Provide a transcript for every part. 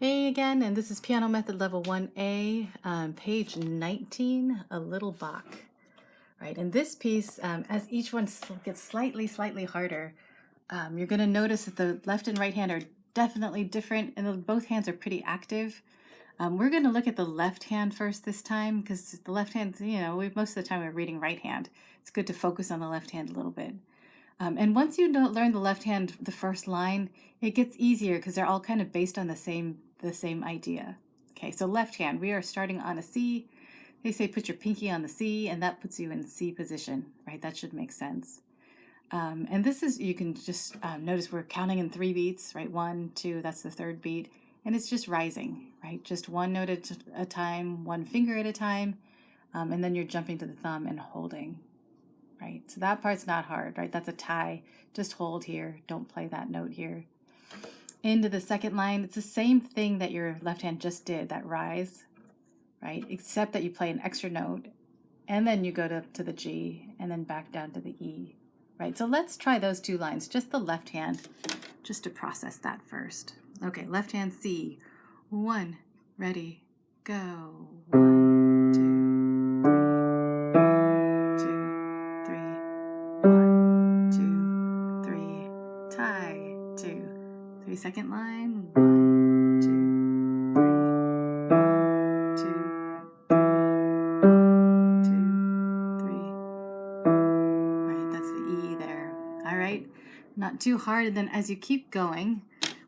Hey again, and this is Piano Method Level 1A, page 19, A Little Bach. Right, in this piece, as each one gets slightly harder, you're going to notice that the left and right hand are definitely different, and both hands are pretty active. We're going to look at the left hand first this time, because the left hand, most of the time we're reading right hand. It's good to focus on the left hand a little bit. And once you learn the left hand, the first line, it gets easier because they're all kind of based on the same idea. Okay, so left hand, we are starting on a C. They say put your pinky on the C, and that puts you in C position, right? That should make sense. And this is, you can just notice we're counting in 3 beats, right? 1, 2, that's the third beat. And it's just rising, right? Just one note at a time, one finger at a time. And then you're jumping to the thumb and holding. Right, so that part's not hard, right? That's a tie. Just hold here. Don't play that note here. Into the second line, it's the same thing that your left hand just did, that rise, right? Except that you play an extra note, and then you go to the G, and then back down to the E, right? So let's try those 2 lines, just the left hand, just to process that first. Okay, left hand C. 1, ready, go. 1, 2, 3. 1, 2, 3, tie, 2, 3, second line, 1, 2, 3, 1, 2, 3, 1, 2, 3. Right, that's the E there. All right, not too hard. And then as you keep going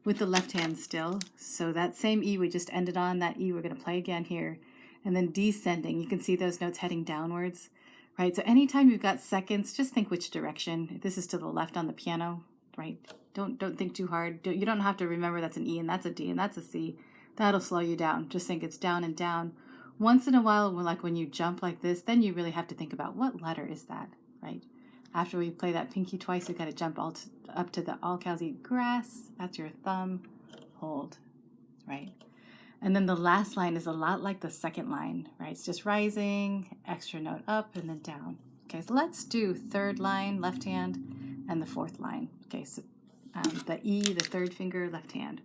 with the left hand still, so that same E we just ended on, that E we're going to play again here, and then descending. You can see those notes heading downwards. Right, so anytime you've got seconds, just think which direction. This is to the left on the piano, right? Don't think too hard. You don't have to remember that's an E and that's a D and that's a C. That'll slow you down. Just think it's down and down. Once in a while, like when you jump like this, then you really have to think about what letter is that, right? After we play that pinky twice, we've got to jump up to the all cows eat grass. That's your thumb. Hold, right? And then the last line is a lot like the second line, right? It's just rising, extra note up, and then down. Okay, so let's do third line, left hand, and the fourth line. Okay, so the E, the third finger, left hand.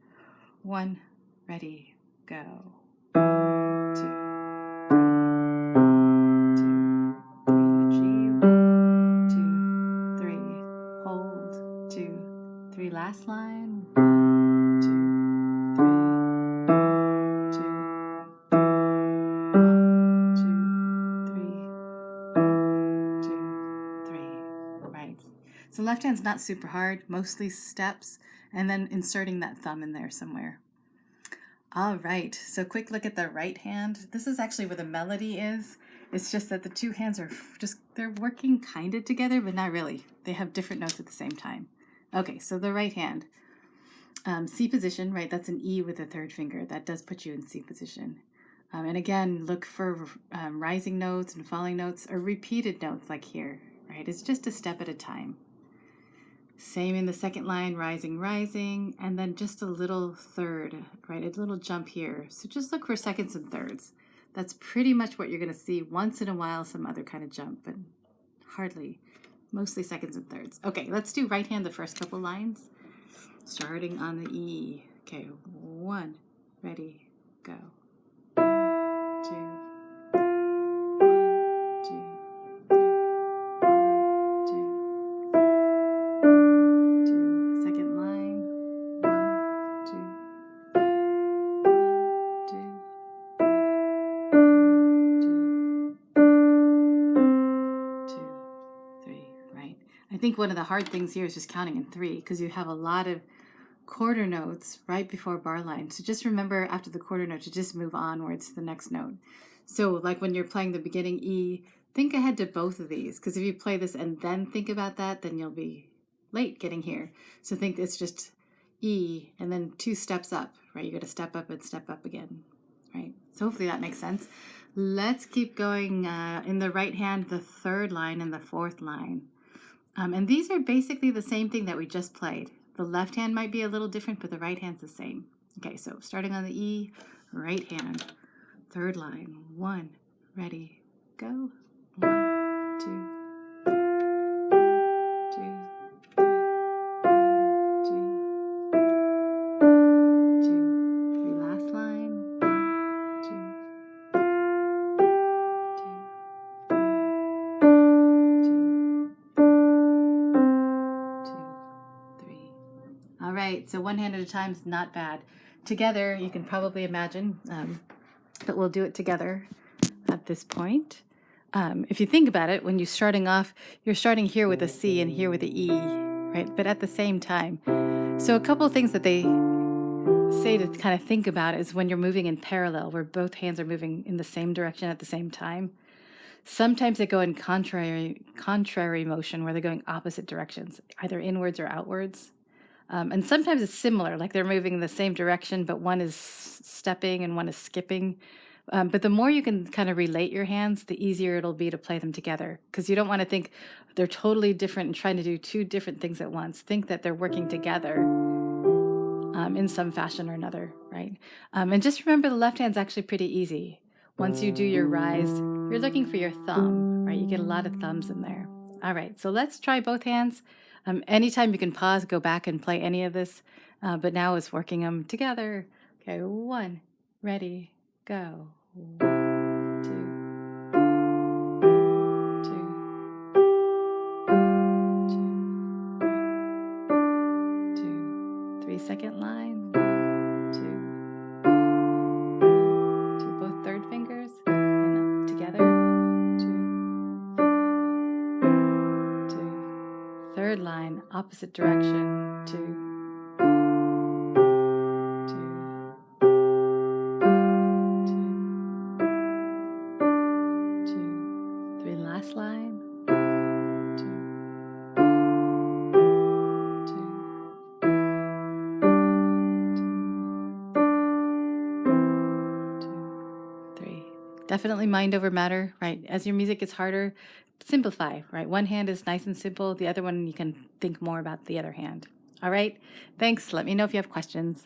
1, ready, go. 1, 2, 3, the G. 1, 2, 3, hold. 2, 3, last line. 1, 2, 3, 1, 2, 3, 1, 2, 3. Right. So left hand's not super hard, mostly steps, and then inserting that thumb in there somewhere. All right, so quick look at the right hand. This is actually where the melody is. It's just that the 2 hands are they're working kind of together, but not really. They have different notes at the same time. Okay, so the right hand. C position, right? That's an E with the third finger. That does put you in C position. And again, look for rising notes and falling notes or repeated notes like here, right? It's just a step at a time. Same in the second line, rising, rising, and then just a little third, right? A little jump here. So just look for seconds and thirds. That's pretty much what you're going to see. Once in a while, some other kind of jump, but hardly. Mostly seconds and thirds. Okay, let's do right hand the first couple lines. Starting on the E. Okay, 1, ready, go. 1, 2, 1, 2, 3, 1, 2, 2. Second line. 1, 2, 1, 2, 2, 3. Right. I think one of the hard things here is just counting in 3 because you have a lot of quarter notes right before bar line. So just remember after the quarter note to just move onwards to the next note. So like when you're playing the beginning E, think ahead to both of these, because if you play this and then think about that, then you'll be late getting here. So think it's just E and then 2 steps up, right? You got to step up and step up again, right? So hopefully that makes sense. Let's keep going. In the right hand, the third line and the fourth line. And these are basically the same thing that we just played. The left hand might be a little different, but the right hand's the same. Okay, so starting on the E, right hand, third line. 1, ready, go. 1, 2, 2, 3, 2, 2, 3, last so one hand at a time is not bad. Together, you can probably imagine, but we'll do it together at this point. If you think about it, when you're starting off, you're starting here with a C and here with a E, right? But at the same time. So a couple of things that they say to kind of think about is when you're moving in parallel, where both hands are moving in the same direction at the same time. Sometimes they go in contrary motion, where they're going opposite directions, either inwards or outwards. And sometimes it's similar, like they're moving in the same direction, but one is stepping and one is skipping. But the more you can kind of relate your hands, the easier it'll be to play them together, because you don't want to think they're totally different and trying to do two different things at once. Think that they're working together in some fashion or another, right? And just remember, the left hand's actually pretty easy. Once you do your rise, you're looking for your thumb, right? You get a lot of thumbs in there. All right, so let's try both hands. Anytime you can pause, go back and play any of this, but now it's working them together. Okay, 1, ready, go. 1, 2, 2, 3 second line. 2, both third fingers, and up together. 2, 2. Third line, opposite direction. 2, 2, 3. Last line. 2, 2, 3. Definitely mind over matter, right? As your music gets harder, simplify, right? One hand is nice and simple. The other one, you can think more about the other hand. All right. Thanks. Let me know if you have questions.